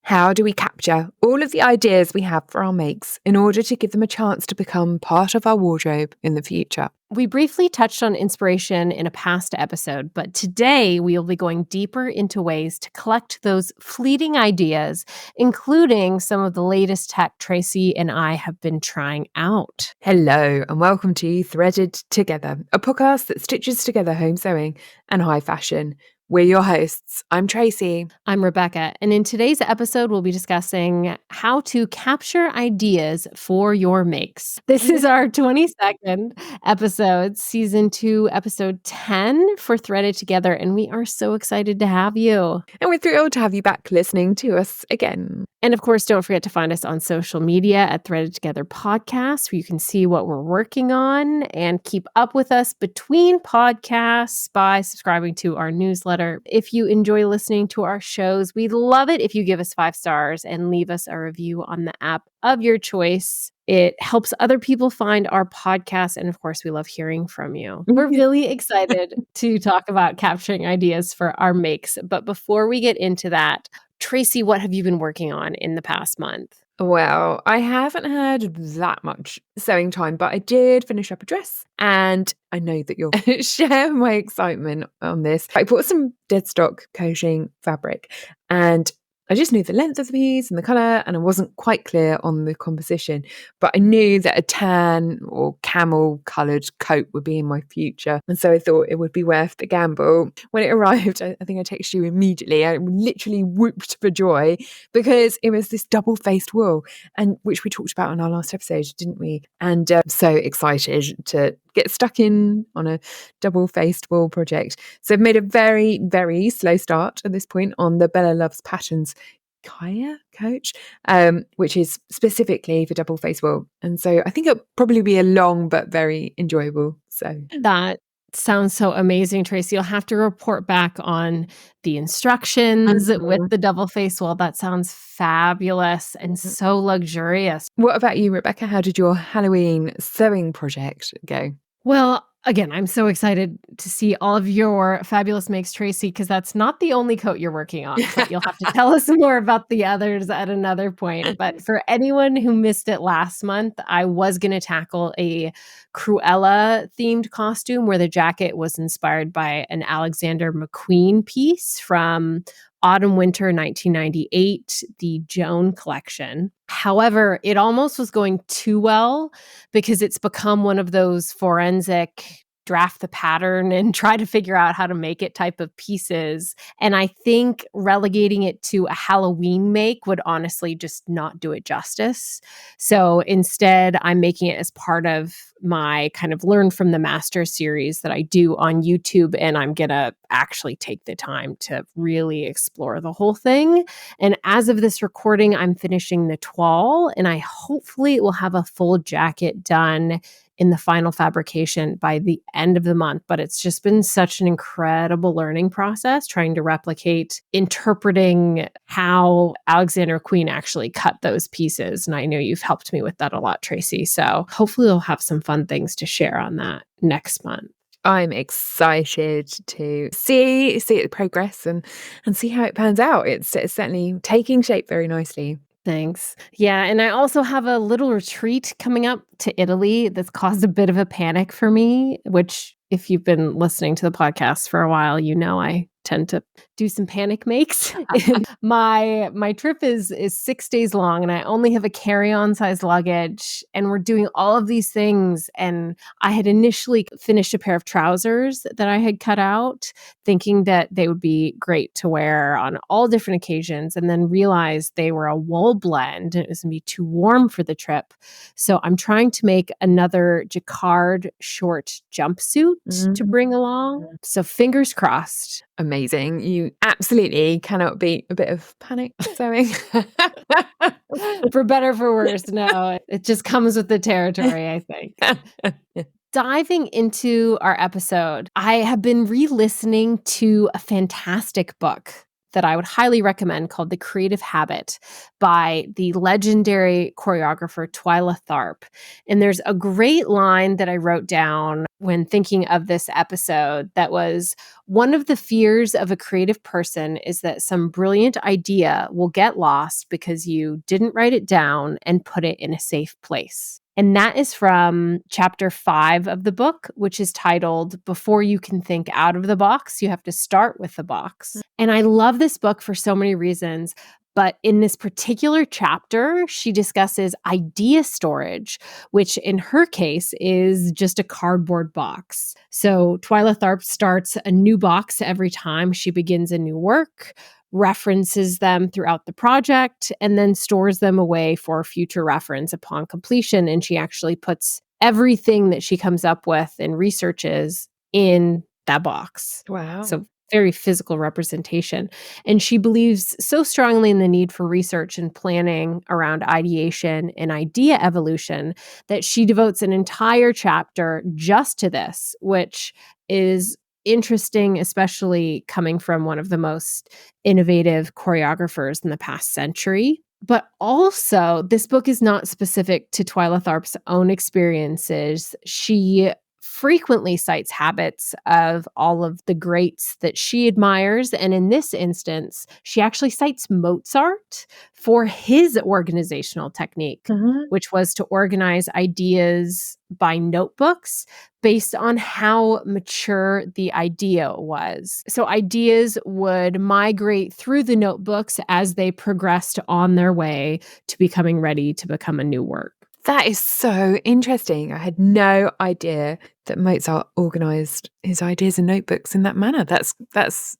How do we capture all of the ideas we have for our makes in order to give them a chance to become part of our wardrobe in the future? We briefly touched on inspiration in a past episode, but today we will be going deeper into ways to collect those fleeting ideas, including some of the latest tech Tracy and I have been trying out. Hello, and welcome to Threaded Together, a podcast that stitches together home sewing and high fashion. We're your hosts. I'm Tracy. I'm Rebecca, and in today's episode, we'll be discussing how to capture ideas for your makes. This is our 22nd episode, season 2, episode 10 for Threaded Together, and we are so excited to have you. And we're thrilled to have you back listening to us again. And of course, don't forget to find us on social media at Threaded Together Podcast, where you can see what we're working on and keep up with us between podcasts by subscribing to our newsletter. If you enjoy listening to our shows, we'd love it if you give us 5 stars and leave us a review on the app of your choice. It helps other people find our podcast. And of course, we love hearing from you. We're really excited to talk about capturing ideas for our makes. But before we get into that, Tracy, what have you been working on in the past month? Well, I haven't had that much sewing time, but I did finish up a dress, and I know that you'll share my excitement on this. I bought some dead stock Coaching fabric, and I just knew the length of the piece and the colour, and I wasn't quite clear on the composition, but I knew that a tan or camel coloured coat would be in my future. And so I thought it would be worth the gamble. When it arrived, I think I texted you immediately. I literally whooped for joy because it was this double-faced wool, and which we talked about on our last episode, didn't we? And so excited to get stuck in on a double-faced wool project. So I've made a very, very slow start at this point on the Bella Loves Patterns Kaya coach, which is specifically for double-faced wool. And so I think it'll probably be a long but very enjoyable. So that sounds so amazing, Tracy. You'll have to report back on the instructions with the double-faced wool. That sounds fabulous and so luxurious. What about you, Rebecca? How did your Halloween sewing project go? Well, again, I'm so excited to see all of your fabulous makes, Tracy, because that's not the only coat you're working on. But you'll have to tell us more about the others at another point. But for anyone who missed it last month, I was going to tackle a Cruella themed costume where the jacket was inspired by an Alexander McQueen piece from Autumn Winter 1998, the Joan collection. However, it almost was going too well because it's become one of those forensic draft the pattern and try to figure out how to make it type of pieces. And I think relegating it to a Halloween make would honestly just not do it justice. So instead, I'm making it as part of my kind of Learn from the Master series that I do on YouTube. And I'm going to actually take the time to really explore the whole thing. And as of this recording, I'm finishing the toile, and I hopefully will have a full jacket done in the final fabrication by the end of the month. But it's just been such an incredible learning process trying to replicate interpreting how Alexander McQueen actually cut those pieces. And I know you've helped me with that a lot, Tracy. So hopefully we'll have some fun things to share on that next month. I'm excited to see the progress and see how it pans out. It's certainly taking shape very nicely. Thanks. Yeah, and I also have a little retreat coming up to Italy that's caused a bit of a panic for me, which if you've been listening to the podcast for a while, you know I tend to do some panic makes. My trip is 6 days long, and I only have a carry-on size luggage, and we're doing all of these things. And I had initially finished a pair of trousers that I had cut out, thinking that they would be great to wear on all different occasions, and then realized they were a wool blend and it was going to be too warm for the trip. So I'm trying to make another jacquard short jumpsuit to bring along. So fingers crossed. Amazing. You absolutely cannot beat a bit of panic sewing. For better, for worse. No, it just comes with the territory, I think. Diving into our episode, I have been re-listening to a fantastic book that I would highly recommend called The Creative Habit by the legendary choreographer Twyla Tharp. And there's a great line that I wrote down when thinking of this episode that was, one of the fears of a creative person is that some brilliant idea will get lost because you didn't write it down and put it in a safe place. And that is from chapter 5 of the book, which is titled Before You Can Think Out of the Box, You Have to Start with the Box. And I love this book for so many reasons. But in this particular chapter, she discusses idea storage, which in her case is just a cardboard box. So Twyla Tharp starts a new box every time she begins a new work, references them throughout the project, and then stores them away for future reference upon completion. And she actually puts everything that she comes up with and researches in that box. Wow. So very physical representation. And she believes so strongly in the need for research and planning around ideation and idea evolution that she devotes an entire chapter just to this, which is interesting, especially coming from one of the most innovative choreographers in the past century. But also, this book is not specific to Twyla Tharp's own experiences. She frequently cites habits of all of the greats that she admires. And in this instance, she actually cites Mozart for his organizational technique, which was to organize ideas by notebooks based on how mature the idea was. So ideas would migrate through the notebooks as they progressed on their way to becoming ready to become a new work. That is so interesting. I had no idea that Mozart organized his ideas in notebooks in that manner. That's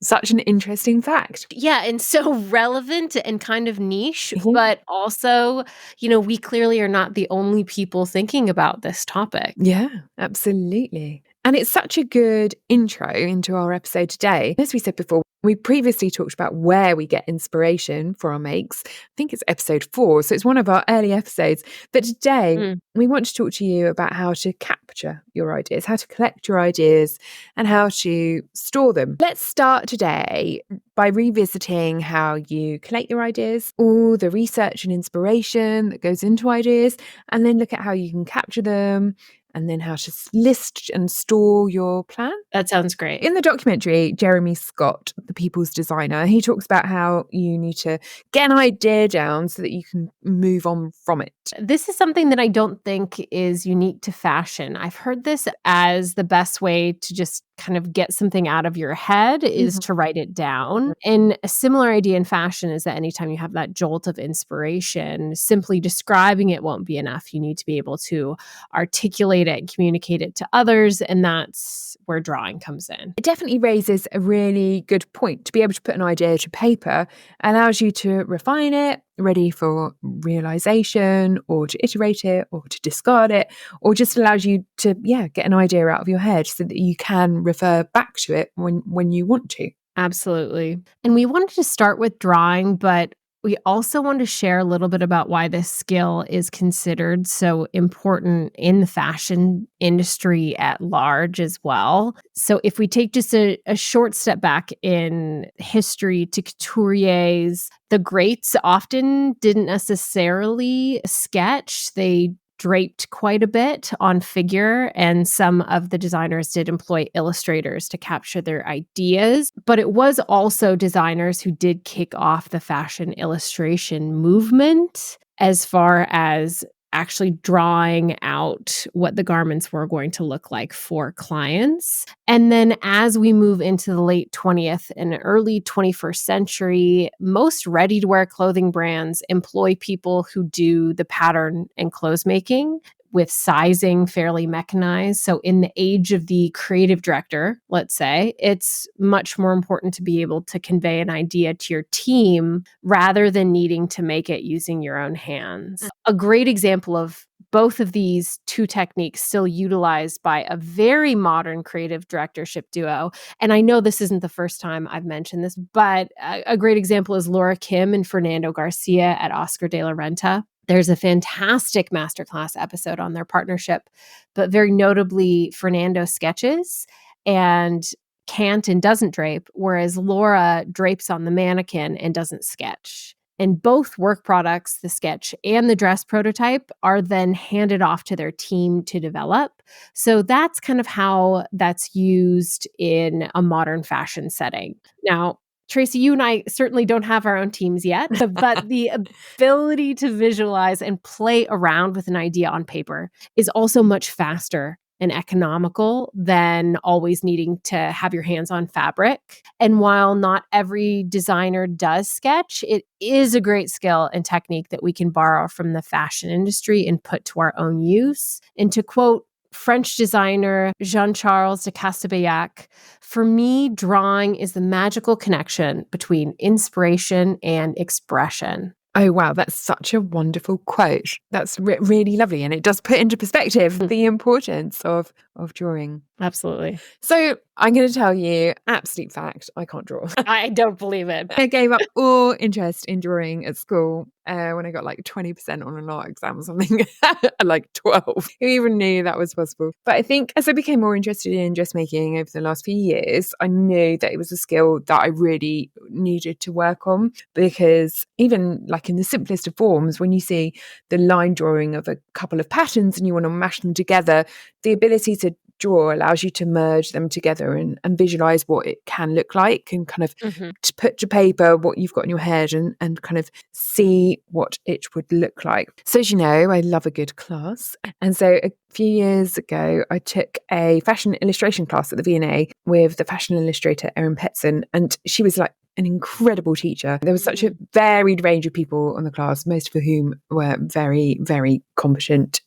such an interesting fact. Yeah, and so relevant and kind of niche, but also, we clearly are not the only people thinking about this topic. Yeah, absolutely. And it's such a good intro into our episode today. As we said before, we previously talked about where we get inspiration for our makes. I think it's episode 4, so it's one of our early episodes. But today, we want to talk to you about how to capture your ideas, how to collect your ideas, and how to store them. Let's start today by revisiting how you collect your ideas, all the research and inspiration that goes into ideas, and then look at how you can capture them, and then how to list and store your plan. That sounds great. In the documentary, Jeremy Scott, the people's designer, he talks about how you need to get an idea down so that you can move on from it. This is something that I don't think is unique to fashion. I've heard this as the best way to just kind of get something out of your head is to write it down. And a similar idea in fashion is that anytime you have that jolt of inspiration, simply describing it won't be enough. You need to be able to articulate it and communicate it to others. And that's where drawing comes in. It definitely raises a really good point. To be able to put an idea to paper allows you to refine it, ready for realization, or to iterate it, or to discard it, or just allows you to get an idea out of your head so that you can refer back to it when you want to. Absolutely. And we wanted to start with drawing, but we also want to share a little bit about why this skill is considered so important in the fashion industry at large as well. So if we take just a short step back in history to couturiers, the greats often didn't necessarily sketch. They draped quite a bit on figure, and some of the designers did employ illustrators to capture their ideas. But it was also designers who did kick off the fashion illustration movement as far as actually drawing out what the garments were going to look like for clients. And then as we move into the late 20th and early 21st century, most ready-to-wear clothing brands employ people who do the pattern and clothes making, with sizing fairly mechanized. So in the age of the creative director, let's say, it's much more important to be able to convey an idea to your team rather than needing to make it using your own hands. A great example of both of these two techniques still utilized by a very modern creative directorship duo. And I know this isn't the first time I've mentioned this, but a great example is Laura Kim and Fernando Garcia at Oscar de la Renta. There's a fantastic masterclass episode on their partnership, but very notably Fernando sketches and can't and doesn't drape, whereas Laura drapes on the mannequin and doesn't sketch. And both work products, the sketch and the dress prototype, are then handed off to their team to develop. So that's kind of how that's used in a modern fashion setting. Now, Tracy, you and I certainly don't have our own teams yet, but the ability to visualize and play around with an idea on paper is also much faster and economical than always needing to have your hands on fabric. And while not every designer does sketch, it is a great skill and technique that we can borrow from the fashion industry and put to our own use. And to quote French designer Jean-Charles de Castaillac, "For me, drawing is the magical connection between inspiration and expression." Oh, wow. That's such a wonderful quote. That's really lovely. And it does put into perspective the importance of drawing. Absolutely. So I'm going to tell you, absolute fact, I can't draw. I don't believe it. I gave up all interest in drawing at school when I got like 20% on an art exam or something at like 12. Who even knew that was possible? But I think as I became more interested in dressmaking over the last few years, I knew that it was a skill that I really needed to work on, because even like in the simplest of forms, when you see the line drawing of a couple of patterns and you want to mash them together, the ability to draw allows you to merge them together and visualize what it can look like, and kind of to put to paper what you've got in your head and kind of see what it would look like. So as you know, I love a good class. And so a few years ago, I took a fashion illustration class at the V&A with the fashion illustrator Erin Petson, and she was like an incredible teacher. There was such a varied range of people on the class, most of whom were very, very competent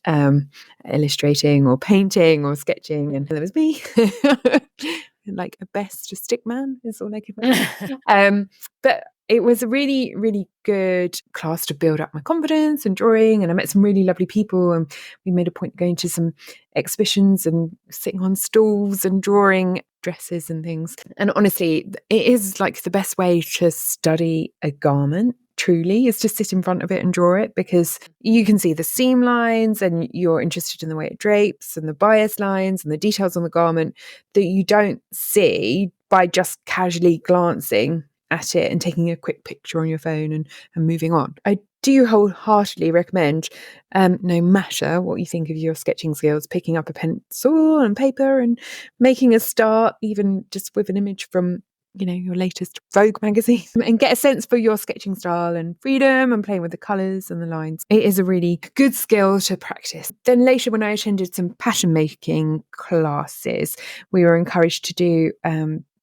illustrating or painting or sketching. And there was me, like a best stick man is all I could imagine. But it was a really, really good class to build up my confidence and drawing. And I met some really lovely people. And we made a point of going to some exhibitions and sitting on stools and drawing dresses and things. And honestly, it is like the best way to study a garment, truly, is to sit in front of it and draw it, because you can see the seam lines and you're interested in the way it drapes and the bias lines and the details on the garment that you don't see by just casually glancing at it and taking a quick picture on your phone and moving on. I do wholeheartedly recommend, no matter what you think of your sketching skills, picking up a pencil and paper and making a start, even just with an image from, you know, your latest Vogue magazine, and get a sense for your sketching style and freedom and playing with the colours and the lines. It is a really good skill to practice. Then later, when I attended some pattern making classes, we were encouraged to do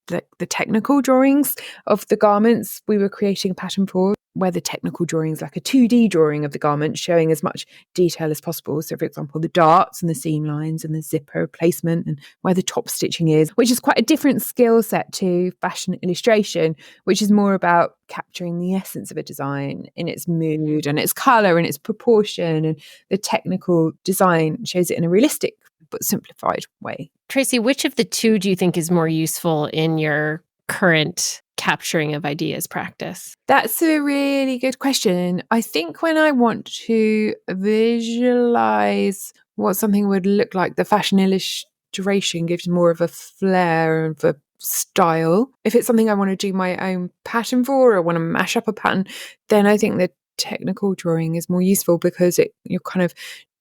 the technical drawings of the garments we were creating a pattern for, where the technical drawing is like a 2D drawing of the garment, showing as much detail as possible. So, for example, the darts and the seam lines and the zipper placement and where the top stitching is, which is quite a different skill set to fashion illustration, which is more about capturing the essence of a design in its mood and its colour and its proportion. And the technical design shows it in a realistic but simplified way. Tracy, which of the two do you think is more useful in your current capturing of ideas practice? That's a really good question. I think when I want to visualize what something would look like, the fashion illustration gives more of a flair of a style. If it's something I want to do my own pattern for, or want to mash up a pattern, then I think the technical drawing is more useful, because you're kind of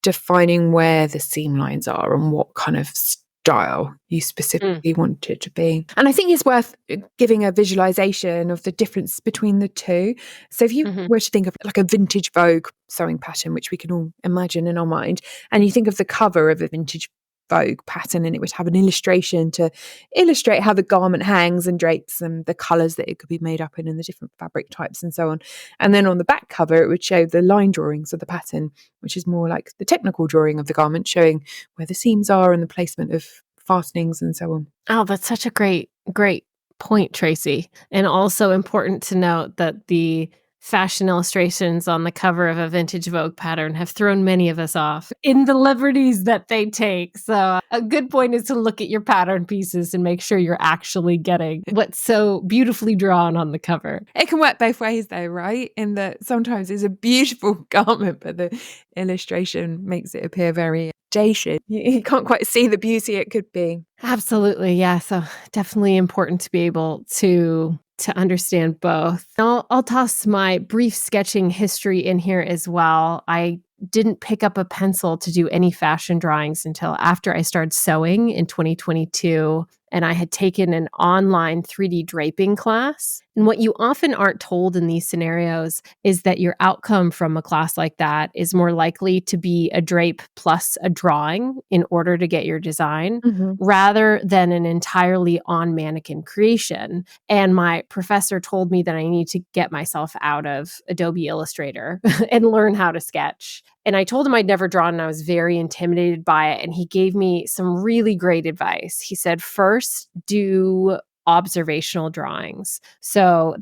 defining where the seam lines are and what kind of style you specifically want it to be. And I think it's worth giving a visualization of the difference between the two. So if you were to think of like a vintage Vogue sewing pattern, which we can all imagine in our mind, and you think of the cover of a vintage Vogue pattern, and it would have an illustration to illustrate how the garment hangs and drapes and the colours that it could be made up in and the different fabric types and so on. And then on the back cover, it would show the line drawings of the pattern, which is more like the technical drawing of the garment, showing where the seams are and the placement of fastenings and so on. Oh, that's such a great point, Tracy. And also important to note that the fashion illustrations on the cover of a vintage Vogue pattern have thrown many of us off in the liberties that they take. So a good point is to look at your pattern pieces and make sure you're actually getting what's so beautifully drawn on the cover. It can work both ways though, right? In that sometimes it's a beautiful garment, but the illustration makes it appear very foundation, you can't quite see the beauty it could be. Absolutely. Yeah. So definitely important to be able to understand both. I'll toss my brief sketching history in here as well. I didn't pick up a pencil to do any fashion drawings until after I started sewing in 2022. And I had taken an online 3D draping class. And what you often aren't told in these scenarios is that your outcome from a class like that is more likely to be a drape plus a drawing in order to get your design, rather than an entirely on mannequin creation. And my professor told me that I need to get myself out of Adobe Illustrator and learn how to sketch. And I told him I'd never drawn and I was very intimidated by it. And he gave me some really great advice. He said, first, do observational drawings. So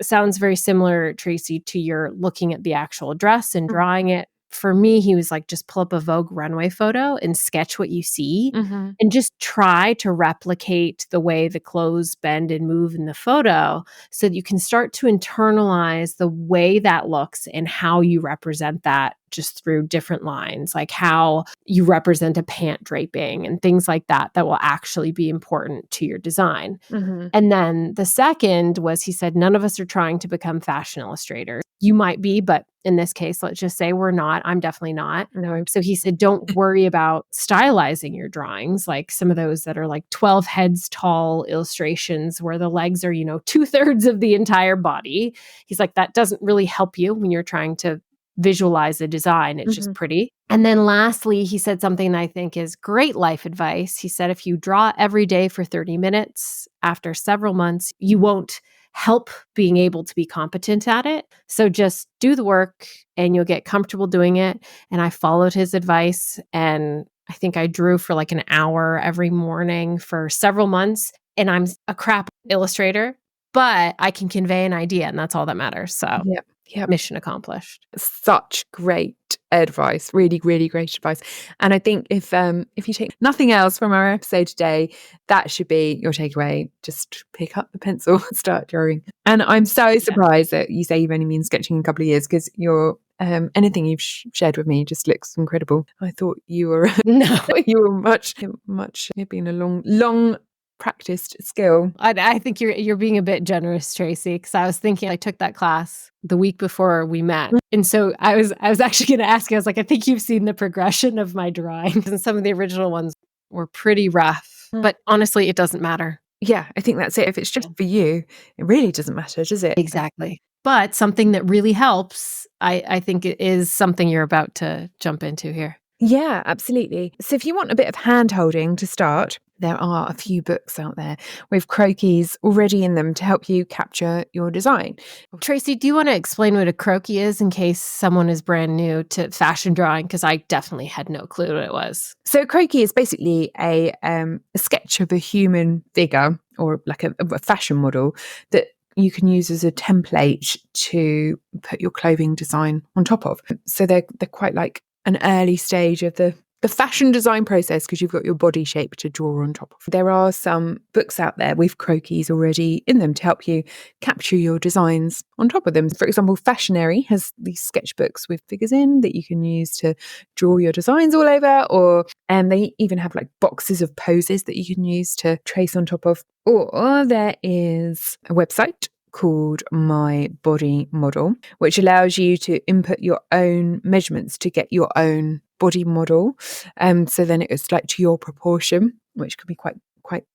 sounds very similar, Tracy, to your looking at the actual dress and drawing it. For me, he was like, just pull up a Vogue runway photo and sketch what you see and just try to replicate the way the clothes bend and move in the photo so that you can start to internalize the way that looks and how you represent that just through different lines, like how you represent a pant draping and things like that, that will actually be important to your design. And then the second was, he said, none of us are trying to become fashion illustrators. You might be, but in this case, let's just say we're not. I'm definitely not. No. So he said, don't worry about stylizing your drawings, like some of those that are like 12 heads tall illustrations where the legs are, 2/3 of the entire body. He's like, that doesn't really help you when you're trying to visualize the design. It's just pretty. And then lastly, he said something that I think is great life advice. He said, if you draw every day for 30 minutes, after several months, you won't help being able to be competent at it. So just do the work and you'll get comfortable doing it. And I followed his advice, and I think I drew for like an hour every morning for several months. And I'm a crap illustrator, but I can convey an idea, and that's all that matters. So mission accomplished. Such great advice. Really, really great advice. And I think if you take nothing else from our episode today, that should be your takeaway. Just pick up the pencil and start drawing. And I'm so surprised that you say you've only been sketching a couple of years, because your anything you've shared with me just looks incredible. I thought you were you were much. You've been a long practiced skill. I think you're being a bit generous, Tracy, because I was thinking I took that class the week before we met. And so I was actually going to ask you, I was like, I think you've seen the progression of my drawings, and some of the original ones were pretty rough, but honestly, it doesn't matter. Yeah, I think that's it. If it's just for you, it really doesn't matter, does it? Exactly. But something that really helps, I think it is something you're about to jump into here. Yeah, absolutely. So if you want a bit of hand-holding to start, there are a few books out there with croquis already in them to help you capture your design. Tracy, do you want to explain what a croquis is in case someone is brand new to fashion drawing? Because I definitely had no clue what it was. So a croquis is basically a sketch of a human figure, or like a fashion model, that you can use as a template to put your clothing design on top of. So they're quite like an early stage of the fashion design process, because you've got your body shape to draw on top of. There are some books out there with croquis already in them to help you capture your designs on top of them. For example, Fashionary has these sketchbooks with figures in that you can use to draw your designs all over, or they even have like boxes of poses that you can use to trace on top of. Or there is a website called My Body Model, which allows you to input your own measurements to get your own body model. So then it's like to your proportion, which could be quite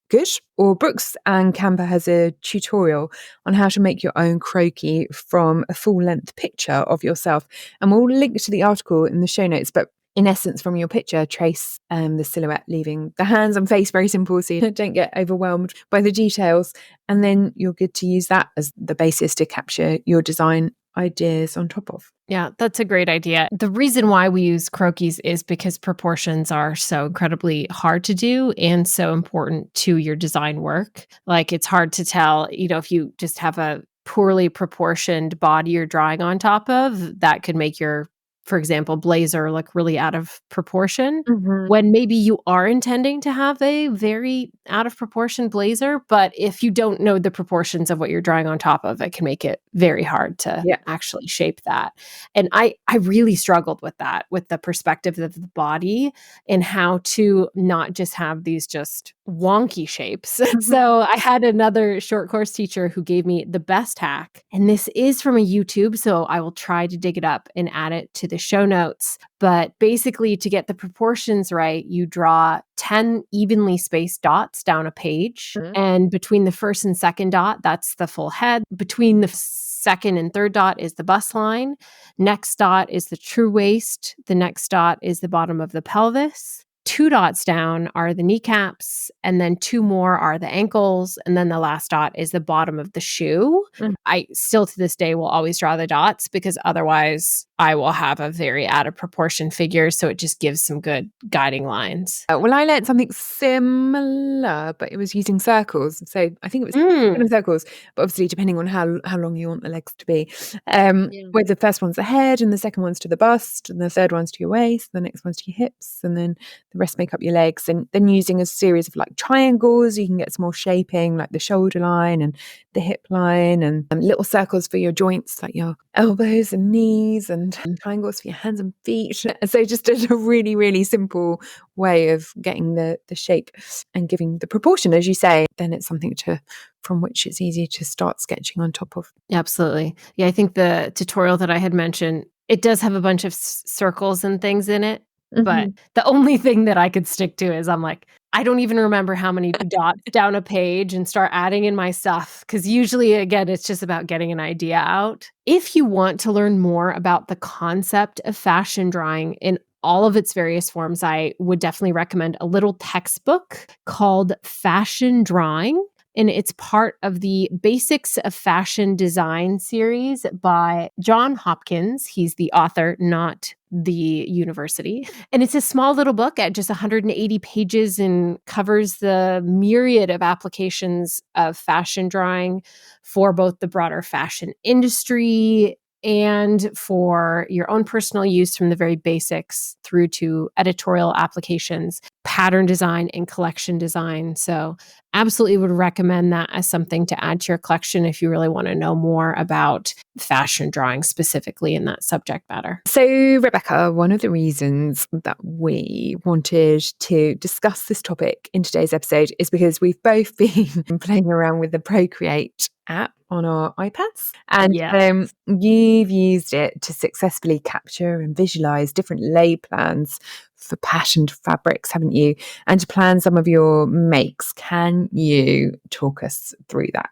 good. Or Brooks and Canva has a tutorial on how to make your own croquis from a full length picture of yourself. And we'll link to the article in the show notes, but in essence, from your picture, trace the silhouette, leaving the hands and face very simple so you don't get overwhelmed by the details. And then you're good to use that as the basis to capture your design ideas on top of. Yeah, that's a great idea. The reason why we use croquis is because proportions are so incredibly hard to do and so important to your design work. Like, it's hard to tell, if you just have a poorly proportioned body you're drawing on top of, that could make your, for example, blazer look really out of proportion, when maybe you are intending to have a very out of proportion blazer. But if you don't know the proportions of what you're drawing on top of, it can make it very hard to Yeah. actually shape that. And I really struggled with that, with the perspective of the body and how to not just have these just wonky shapes. So I had another short course teacher who gave me the best hack. And this is from a YouTube, so I will try to dig it up and add it to the show notes. But basically, to get the proportions right, you draw 10 evenly spaced dots down a page. Mhm. And between the first and second dot, that's the full head. Between the second and third dot is the bust line. Next dot is the true waist. The next dot is the bottom of the pelvis. 2 dots down are the kneecaps, and then 2 more are the ankles, and then the last dot is the bottom of the shoe. Mm. I still to this day will always draw the dots because otherwise I will have a very out of proportion figure, so it just gives some good guiding lines. Well, I learned something similar, but it was using circles. So I think it was kind of circles, but obviously depending on how long you want the legs to be. Where the first one's the head, and the second one's to the bust, and the third one's to your waist, the next one's to your hips, and then the rest make up your legs. And then using a series of like triangles, you can get some more shaping, like the shoulder line and the hip line, and little circles for your joints, like your elbows and knees, and triangles for your hands and feet. So just a really, really simple way of getting the shape and giving the proportion, as you say. Then it's something from which it's easy to start sketching on top of. Absolutely. Yeah, I think the tutorial that I had mentioned, it does have a bunch of circles and things in it. But the only thing that I could stick to is I'm like, I don't even remember how many dots down a page and start adding in my stuff. Because usually, again, it's just about getting an idea out. If you want to learn more about the concept of fashion drawing in all of its various forms, I would definitely recommend a little textbook called Fashion Drawing. And it's part of the Basics of Fashion Design series by John Hopkins. He's the author, not the university. And it's a small little book at just 180 pages and covers the myriad of applications of fashion drawing for both the broader fashion industry and for your own personal use, from the very basics through to editorial applications, pattern design, and collection design. So absolutely would recommend that as something to add to your collection if you really want to know more about fashion drawing specifically in that subject matter. So, Rebecca, one of the reasons that we wanted to discuss this topic in today's episode is because we've both been playing around with the Procreate app on our iPads, and you've used it to successfully capture and visualize different lay plans for patterned fabrics, haven't you? And to plan some of your makes. Can you talk us through that?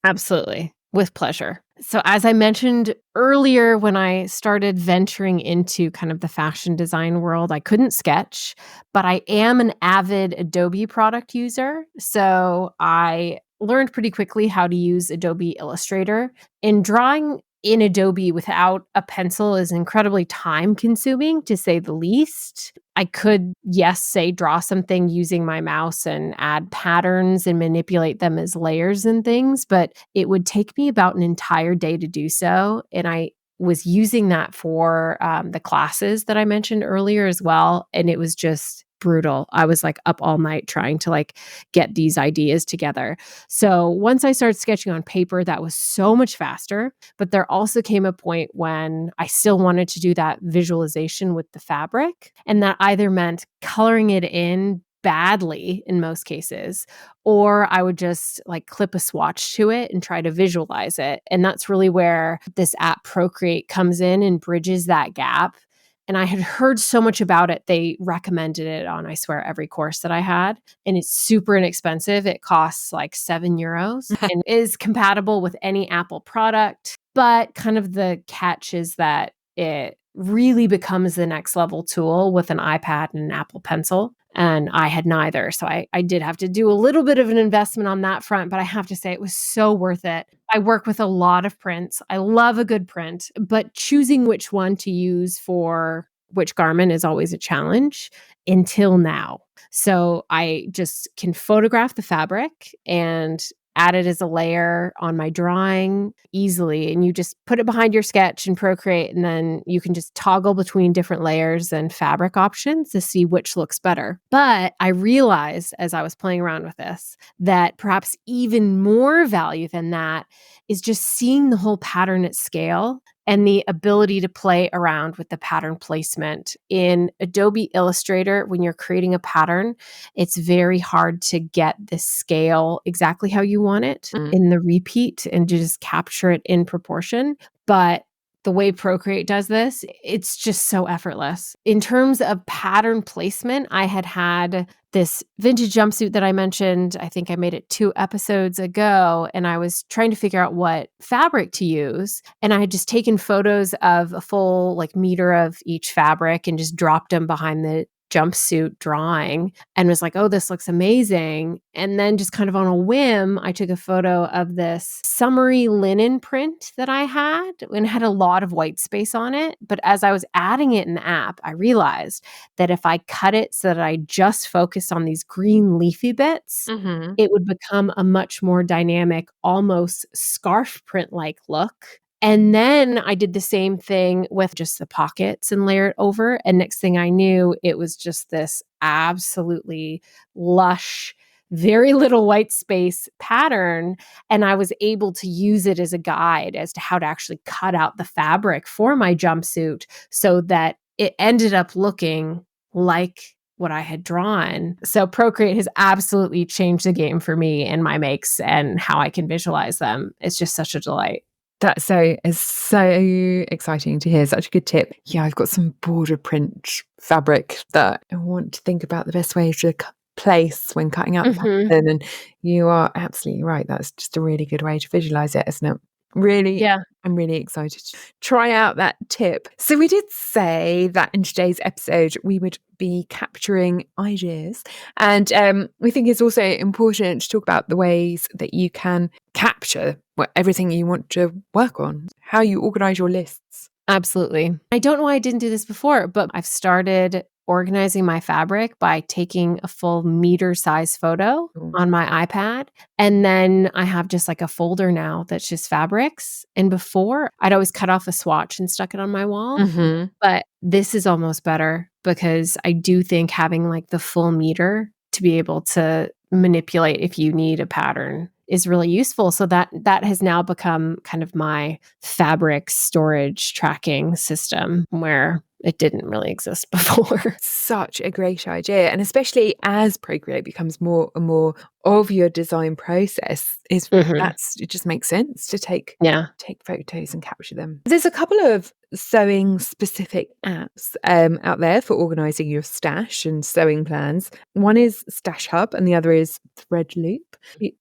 Absolutely. With pleasure. So as I mentioned earlier, when I started venturing into kind of the fashion design world, I couldn't sketch, but I am an avid Adobe product user. So I learned pretty quickly how to use Adobe Illustrator. And drawing in Adobe without a pencil is incredibly time consuming, to say the least. I could, yes, say draw something using my mouse and add patterns and manipulate them as layers and things, but it would take me about an entire day to do so. And I was using that for the classes that I mentioned earlier as well. And it was just brutal. I was like up all night trying to like get these ideas together. So once I started sketching on paper, that was so much faster. But there also came a point when I still wanted to do that visualization with the fabric. And that either meant coloring it in badly in most cases, or I would just like clip a swatch to it and try to visualize it. And that's really where this app Procreate comes in and bridges that gap. And I had heard so much about it. They recommended it on, I swear, every course that I had. And it's super inexpensive. It costs like €7 and is compatible with any Apple product. But kind of the catch is that it really becomes the next level tool with an iPad and an Apple Pencil. And I had neither. So I did have to do a little bit of an investment on that front, but I have to say it was so worth it. I work with a lot of prints. I love a good print, but choosing which one to use for which garment is always a challenge until now. So I just can photograph the fabric and add it as a layer on my drawing easily. And you just put it behind your sketch in Procreate, and then you can just toggle between different layers and fabric options to see which looks better. But I realized as I was playing around with this that perhaps even more value than that is just seeing the whole pattern at scale and the ability to play around with the pattern placement. In Adobe Illustrator, when you're creating a pattern, it's very hard to get the scale exactly how you want it in the repeat and to just capture it in proportion. But the way Procreate does this, it's just so effortless. In terms of pattern placement, I had this vintage jumpsuit that I mentioned. I think I made it 2 episodes ago, and I was trying to figure out what fabric to use. And I had just taken photos of a full meter of each fabric and just dropped them behind the jumpsuit drawing and was like, oh, this looks amazing. And then just kind of on a whim, I took a photo of this summery linen print that I had and had a lot of white space on it. But as I was adding it in the app, I realized that if I cut it so that I just focused on these green leafy bits, it would become a much more dynamic, almost scarf print-like look. And then I did the same thing with just the pockets and layer it over. And next thing I knew, it was just this absolutely lush, very little white space pattern. And I was able to use it as a guide as to how to actually cut out the fabric for my jumpsuit so that it ended up looking like what I had drawn. So Procreate has absolutely changed the game for me and my makes and how I can visualize them. It's just such a delight. That's so exciting to hear. Such a good tip. Yeah, I've got some border print fabric that I want to think about the best way to place when cutting out the pattern. And you are absolutely right. That's just a really good way to visualize it, isn't it? Really, yeah. I'm really excited to try out that tip. So we did say that in today's episode, we would be capturing ideas. And we think it's also important to talk about the ways that you can capture everything you want to work on, how you organize your lists. Absolutely. I don't know why I didn't do this before, but I've started organizing my fabric by taking a full meter size photo on my iPad. And then I have just a folder now that's just fabrics. And before, I'd always cut off a swatch and stuck it on my wall. But this is almost better because I do think having the full meter to be able to manipulate if you need a pattern is really useful. So that has now become kind of my fabric storage tracking system where it didn't really exist before. Such a great idea. And especially as Procreate becomes more and more of your design process, it just makes sense to take photos and capture them. There's a couple of sewing specific apps out there for organizing your stash and sewing plans. One is Stash Hub and the other is Threadloop.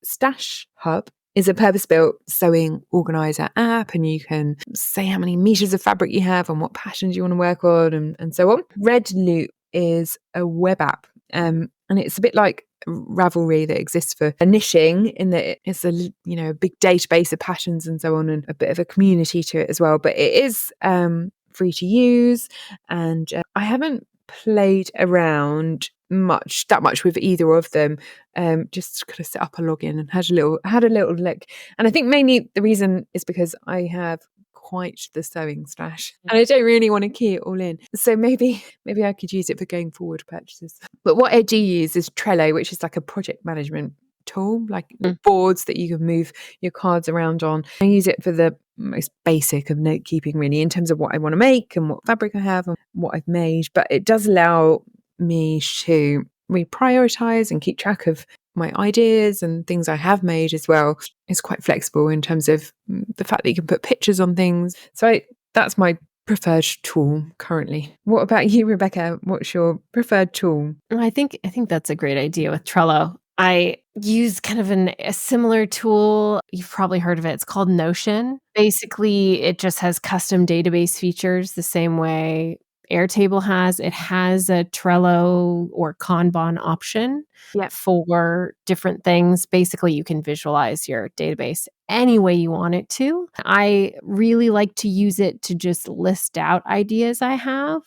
Stash Hub is a purpose-built sewing organizer app, and you can say how many meters of fabric you have and what patterns you want to work on and so on. Threadloop is a web app, and it's a bit like Ravelry that exists for knitting in that it's a big database of patterns and so on, and a bit of a community to it as well. But it is free to use, and I haven't played around that much with either of them. Just kind of set up a login and had a little look. And I think mainly the reason is because I have quite the sewing stash and I don't really want to key it all in. So maybe I could use it for going forward purchases. But what I do use is Trello, which is like a project management tool, boards that you can move your cards around on. I use it for the most basic of note keeping, really, in terms of what I want to make and what fabric I have and what I've made. But it does allow me to reprioritize and keep track of my ideas and things I have made as well. It's quite flexible in terms of the fact that you can put pictures on things. So that's my preferred tool currently. What about you, Rebecca? What's your preferred tool? I think that's a great idea with Trello. I use kind of a similar tool. You've probably heard of it. It's called Notion. Basically, it just has custom database features the same way Airtable has. It has a Trello or Kanban option for different things. Basically, you can visualize your database any way you want it to. I really like to use it to just list out ideas I have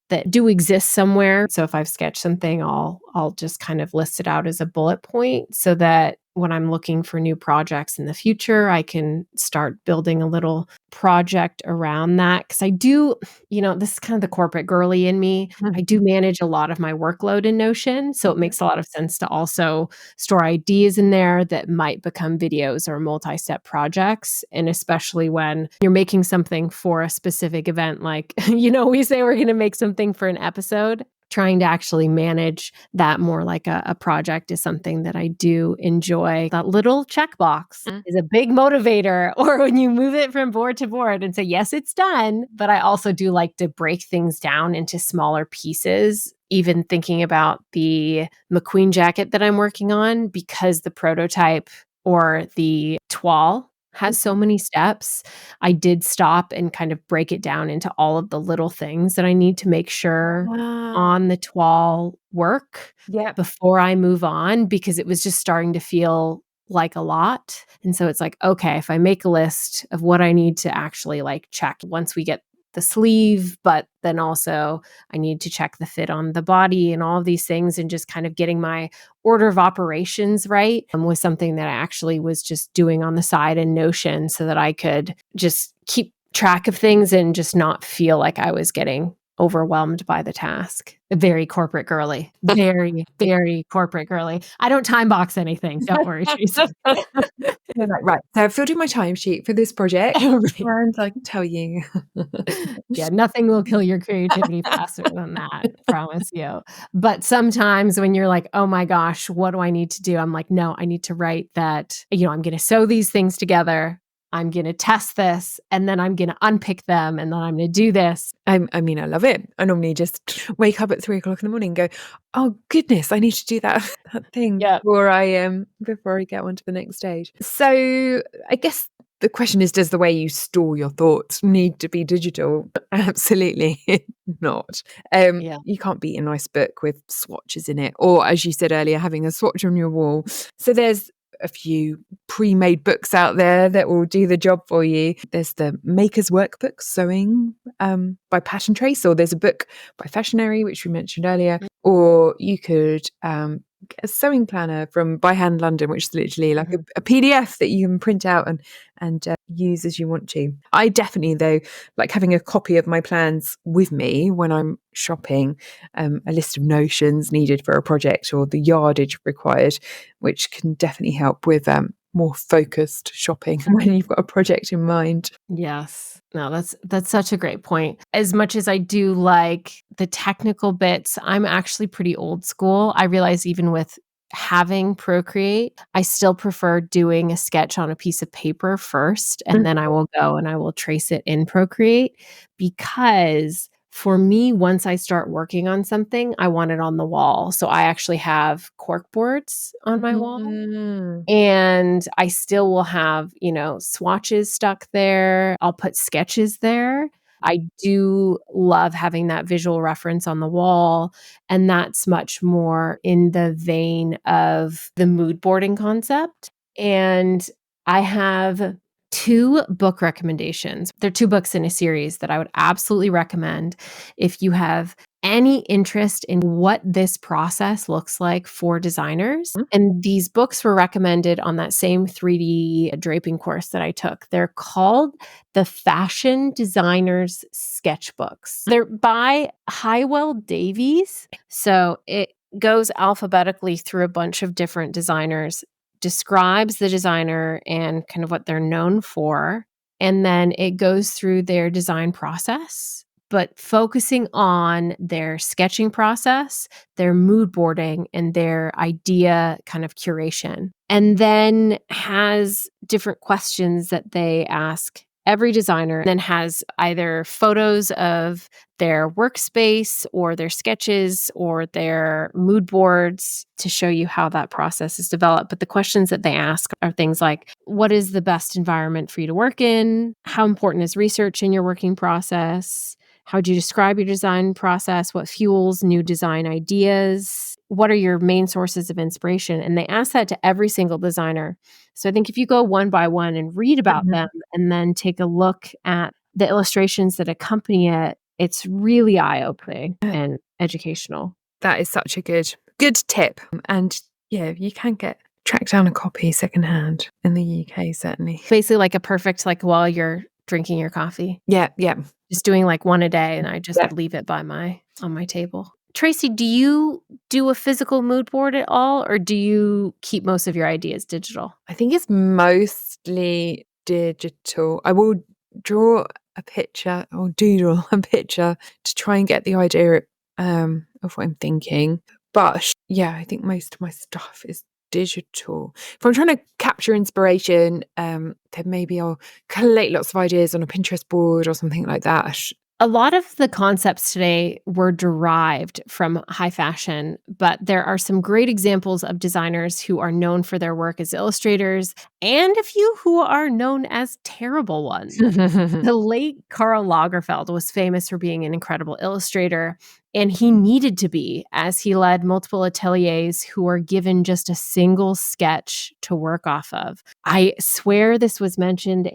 that do exist somewhere. So if I've sketched something, I'll just kind of list it out as a bullet point so that when I'm looking for new projects in the future, I can start building a little project around that. Cause I do, this is kind of the corporate girly in me. I do manage a lot of my workload in Notion. So it makes a lot of sense to also store ideas in there that might become videos or multi-step projects. And especially when you're making something for a specific event, like, we say we're going to make something for an episode. Trying to actually manage that more like a project is something that I do enjoy. That little checkbox is a big motivator, or when you move it from board to board and say, yes, it's done. But I also do like to break things down into smaller pieces, even thinking about the McQueen jacket that I'm working on, because the prototype or the toile has so many steps. I did stop and kind of break it down into all of the little things that I need to make sure on the toile work before I move on, because it was just starting to feel like a lot. And so it's like, okay, if I make a list of what I need to actually like check once we get the sleeve, but then also I need to check the fit on the body and all of these things, and just kind of getting my order of operations right was something that I actually was just doing on the side in Notion so that I could just keep track of things and just not feel like I was getting overwhelmed by the task. Very corporate girly. Very, very corporate girly. I don't time box anything. Don't worry, Tracy. You're like, right, so I've filled in my timesheet for this project, and I can tell you. Yeah, nothing will kill your creativity faster than that, promise you. But sometimes when you're like, oh my gosh, what do I need to do? I'm like, no, I need to write that, I'm going to sew these things together. I'm going to test this, and then I'm going to unpick them, and then I'm going to do this. I mean, I love it. I normally just wake up at 3:00 in the morning and go, oh goodness, I need to do that thing before I get on to the next stage. So I guess the question is, does the way you store your thoughts need to be digital? Absolutely not. You can't beat a nice book with swatches in it, or as you said earlier, having a swatch on your wall. So there's a few pre-made books out there that will do the job for you. There's the Maker's Workbook Sewing by Pat and Trace, or there's a book by Fashionary, which we mentioned earlier, or you could get a sewing planner from By Hand London, which is literally like a PDF that you can print out and use as you want to. I definitely, though, like having a copy of my plans with me when I'm shopping, a list of notions needed for a project or the yardage required, which can definitely help with more focused shopping when you've got a project in mind. Yes. No, that's such a great point. As much as I do like the technical bits, I'm actually pretty old school. I realize even with having Procreate, I still prefer doing a sketch on a piece of paper first, and then I will go and I will trace it in Procreate, because for me, once I start working on something, I want it on the wall. So I actually have cork boards on my wall, and I still will have, swatches stuck there. I'll put sketches there. I do love having that visual reference on the wall. And that's much more in the vein of the mood boarding concept. And I have 2 book recommendations. They're 2 books in a series that I would absolutely recommend if you have any interest in what this process looks like for designers. And these books were recommended on that same 3D draping course that I took. They're called the Fashion Designers Sketchbooks. They're by Hywell Davies. So it goes alphabetically through a bunch of different designers, describes the designer and kind of what they're known for. And then it goes through their design process, but focusing on their sketching process, their mood boarding, and their idea kind of curation. And then has different questions that they ask every designer, and then has either photos of their workspace or their sketches or their mood boards to show you how that process is developed. But the questions that they ask are things like, what is the best environment for you to work in? How important is research in your working process? How would you describe your design process? What fuels new design ideas? What are your main sources of inspiration? And they ask that to every single designer. So I think if you go one by one and read about them and then take a look at the illustrations that accompany it, it's really eye-opening and educational. That is such a good tip. And yeah, you can get track down a copy secondhand in the UK, certainly. Basically like a perfect, like while you're drinking your coffee. Yeah. Just doing like one a day, and I just Yeah. leave it on my table. Tracy, do you do a physical mood board at all, or do you keep most of your ideas digital? I think it's mostly digital. I will draw a picture or doodle a picture to try and get the idea of what I'm thinking. But yeah, I think most of my stuff is digital. If I'm trying to capture inspiration, then maybe I'll collate lots of ideas on a Pinterest board or something like that. A lot of the concepts today were derived from high fashion, but there are some great examples of designers who are known for their work as illustrators and a few who are known as terrible ones. The late Karl Lagerfeld was famous for being an incredible illustrator, and he needed to be, as he led multiple ateliers who were given just a single sketch to work off of. I swear this was mentioned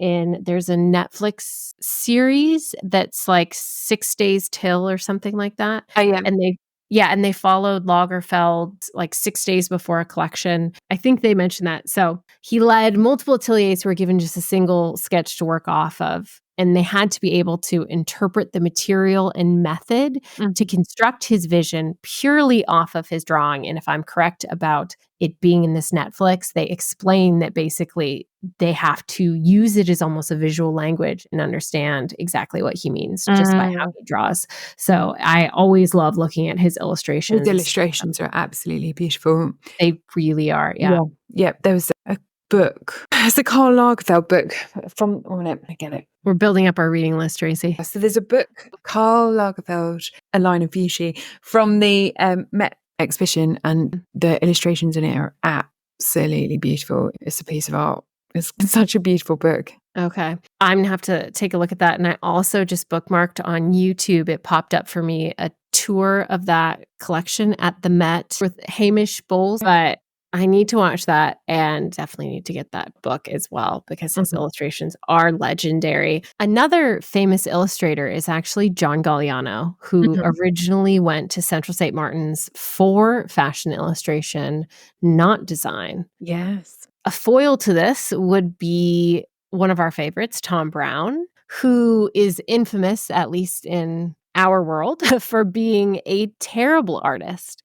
there's a Netflix series that's like 6 Days Till or something like that. Oh, yeah. And they followed Lagerfeld like 6 days before a collection. I think they mentioned that. So he led multiple ateliers who were given just a single sketch to work off of. And they had to be able to interpret the material and method to construct his vision purely off of his drawing. And if I'm correct about it being in this Netflix, they explain that basically they have to use it as almost a visual language and understand exactly what he means just by how he draws. So I always love looking at his illustrations. His illustrations are absolutely beautiful. They really are. Yeah. Yeah. There was a book. It's a Karl Lagerfeld book from, I get it. We're building up our reading list, Tracy. So there's a book, Karl Lagerfeld, A Line of Beauty, from the Met exhibition, and the illustrations in it are absolutely beautiful. It's a piece of art. It's such a beautiful book. Okay. I'm going to have to take a look at that. And I also just bookmarked on YouTube, it popped up for me a tour of that collection at the Met with Hamish Bowles. But I need to watch that and definitely need to get that book as well because his illustrations are legendary. Another famous illustrator is actually John Galliano, who originally went to Central St. Martin's for fashion illustration, not design. Yes. A foil to this would be one of our favorites, Thom Browne, who is infamous, at least in our world, for being a terrible artist.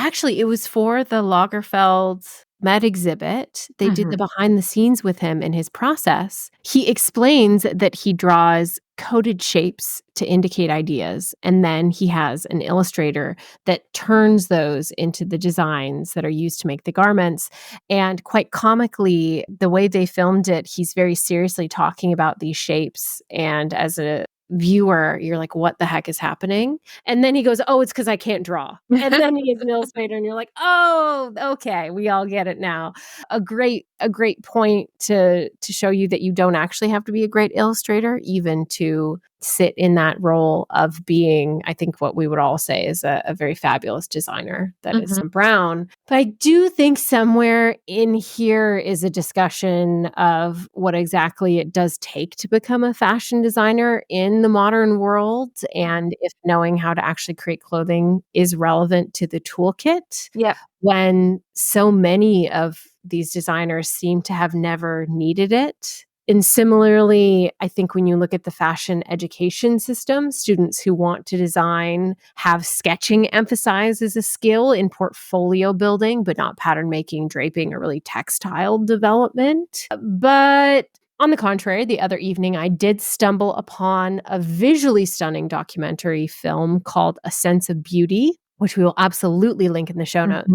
Actually, it was for the Lagerfeld Met exhibit. They did the behind the scenes with him in his process. He explains that he draws coded shapes to indicate ideas, and then he has an illustrator that turns those into the designs that are used to make the garments. And quite comically, the way they filmed it, he's very seriously talking about these shapes, and as a viewer, you're like, what the heck is happening? And then he goes, oh, it's because I can't draw. And then he is an illustrator, and you're like, oh, okay, we all get it now. A great point to show you that you don't actually have to be a great illustrator, even to sit in that role of being, I think what we would all say is a very fabulous designer that is Thom Browne. But I do think somewhere in here is a discussion of what exactly it does take to become a fashion designer in the modern world, and if knowing how to actually create clothing is relevant to the toolkit. Yeah. When so many of these designers seem to have never needed it. And similarly, I think when you look at the fashion education system, students who want to design have sketching emphasized as a skill in portfolio building, but not pattern making, draping, or really textile development. But on the contrary, the other evening, I did stumble upon a visually stunning documentary film called A Sense of Beauty, which we will absolutely link in the show notes.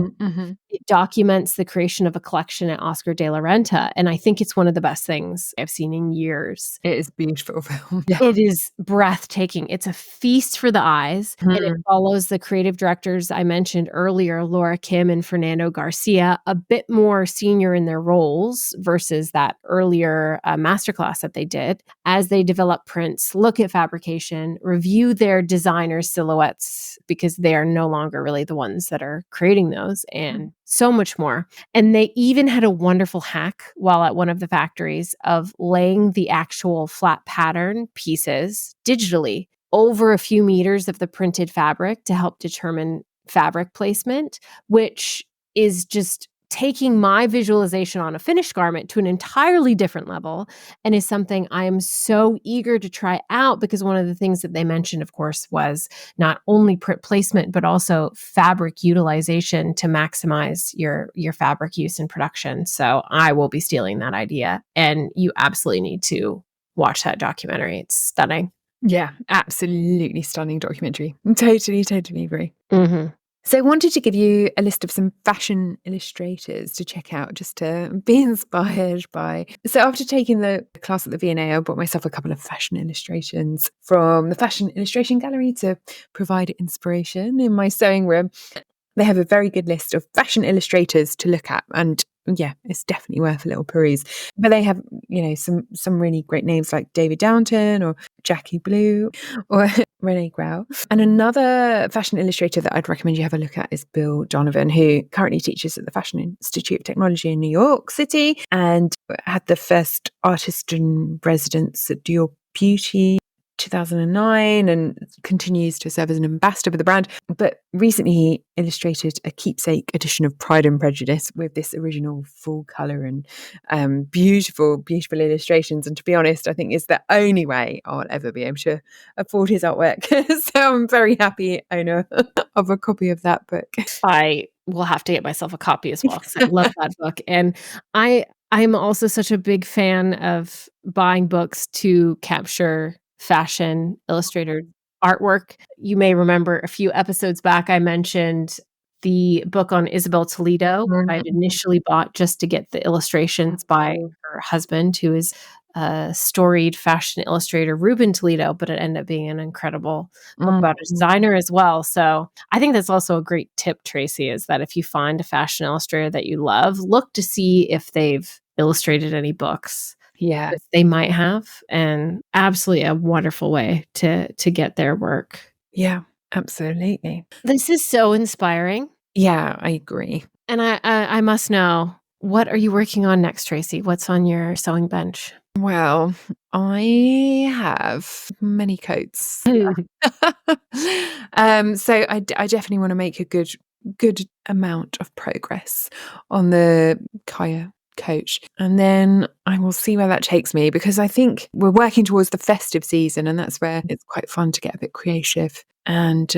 It documents the creation of a collection at Oscar de la Renta, and I think it's one of the best things I've seen in years. It is a beautiful film. It is breathtaking. It's a feast for the eyes, and it follows the creative directors I mentioned earlier, Laura Kim and Fernando Garcia, a bit more senior in their roles versus that earlier masterclass that they did, as they develop prints, look at fabrication, review their designer silhouettes, because they are no longer really the ones that are creating those, and so much more. And they even had a wonderful hack while at one of the factories of laying the actual flat pattern pieces digitally over a few meters of the printed fabric to help determine fabric placement, which is just taking my visualization on a finished garment to an entirely different level, and is something I am so eager to try out, because one of the things that they mentioned, of course, was not only print placement, but also fabric utilization to maximize your fabric use in production. So I will be stealing that idea, and you absolutely need to watch that documentary. It's stunning. Yeah, absolutely stunning documentary. Totally agree. Mm-hmm. So I wanted to give you a list of some fashion illustrators to check out, just to be inspired by. So after taking the class at the V&A, I bought myself a couple of fashion illustrations from the Fashion Illustration Gallery to provide inspiration in my sewing room. They have a very good list of fashion illustrators to look at, and yeah, it's definitely worth a little peruse. But they have, some really great names like David Downton or Jackie Blue or Renee Grau. And another fashion illustrator that I'd recommend you have a look at is Bill Donovan, who currently teaches at the Fashion Institute of Technology in New York City and had the first artist in residence at Dior Beauty 2009 and continues to serve as an ambassador for the brand. But recently he illustrated a keepsake edition of Pride and Prejudice with this original full colour and beautiful illustrations. And to be honest, I think it's the only way I'll ever be able to afford his artwork. So I'm very happy owner of a copy of that book. I will have to get myself a copy as well, because I love that book. And I'm also such a big fan of buying books to capture fashion illustrator artwork. You may remember a few episodes back, I mentioned the book on Isabel Toledo. I'd initially bought just to get the illustrations by her husband, who is a storied fashion illustrator, Ruben Toledo, but it ended up being an incredible book about a designer as well. So I think that's also a great tip, Tracy, is that if you find a fashion illustrator that you love, look to see if they've illustrated any books. Yeah, They might have, and absolutely a wonderful way to get their work. Yeah, absolutely. This is so inspiring. Yeah, I agree. And I must know, what are you working on next, Tracy? What's on your sewing bench? Well, I have many coats. So I definitely want to make a good amount of progress on the Kaya coach, and then I will see where that takes me, because I think we're working towards the festive season, and that's where it's quite fun to get a bit creative, and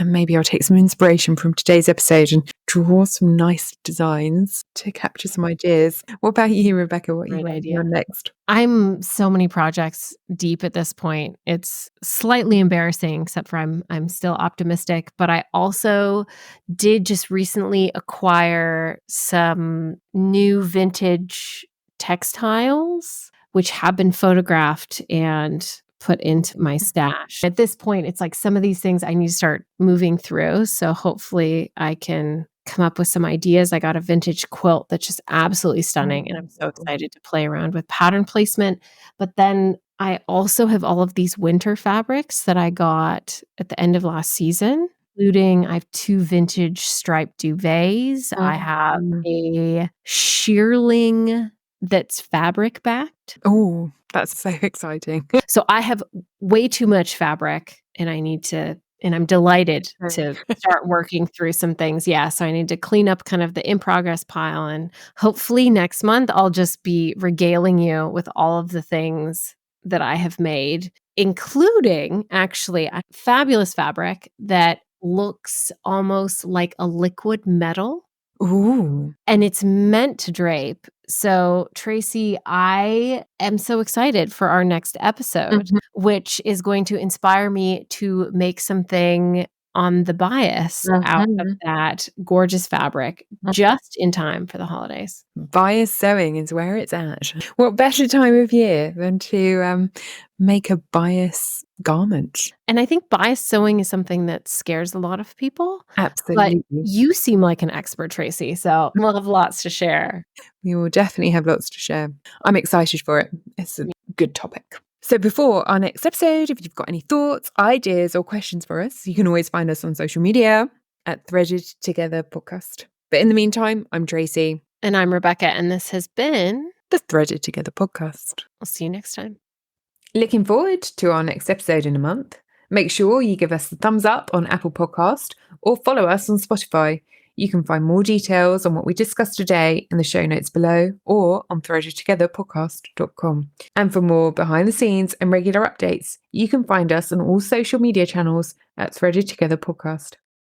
maybe I'll take some inspiration from today's episode and draw some nice designs to capture some ideas. What about you, Rebecca? What are you working on next? I'm so many projects deep at this point. It's slightly embarrassing, except for I'm still optimistic. But I also did just recently acquire some new vintage textiles, which have been photographed and put into my stash. At this point, it's like some of these things I need to start moving through. So hopefully I can come up with some ideas. I got a vintage quilt that's just absolutely stunning, and I'm so excited to play around with pattern placement. But then I also have all of these winter fabrics that I got at the end of last season, including I have 2 vintage striped duvets. I have a shearling that's fabric backed. Oh, that's so exciting. So I have way too much fabric, and I'm delighted to start working through some things. Yeah, so I need to clean up kind of the in progress pile, and hopefully next month I'll just be regaling you with all of the things that I have made, including actually a fabulous fabric that looks almost like a liquid metal. Ooh. And it's meant to drape. So, Tracy, I am so excited for our next episode, which is going to inspire me to make something on the bias out of that gorgeous fabric just in time for the holidays. Bias sewing is where it's at. What better time of year than to make a bias garment? And I think bias sewing is something that scares a lot of people. Absolutely. But you seem like an expert, Tracy, so we'll have lots to share. We will definitely have lots to share. I'm excited for it. It's a good topic. So before our next episode, if you've got any thoughts, ideas, or questions for us, you can always find us on social media at Threaded Together Podcast. But in the meantime, I'm Tracy. And I'm Rebecca, and this has been the Threaded Together Podcast. I'll see you next time. Looking forward to our next episode in a month. Make sure you give us the thumbs up on Apple Podcast or follow us on Spotify. You can find more details on what we discussed today in the show notes below or on threadedtogetherpodcast.com. And for more behind the scenes and regular updates, you can find us on all social media channels at Threaded Together Podcast.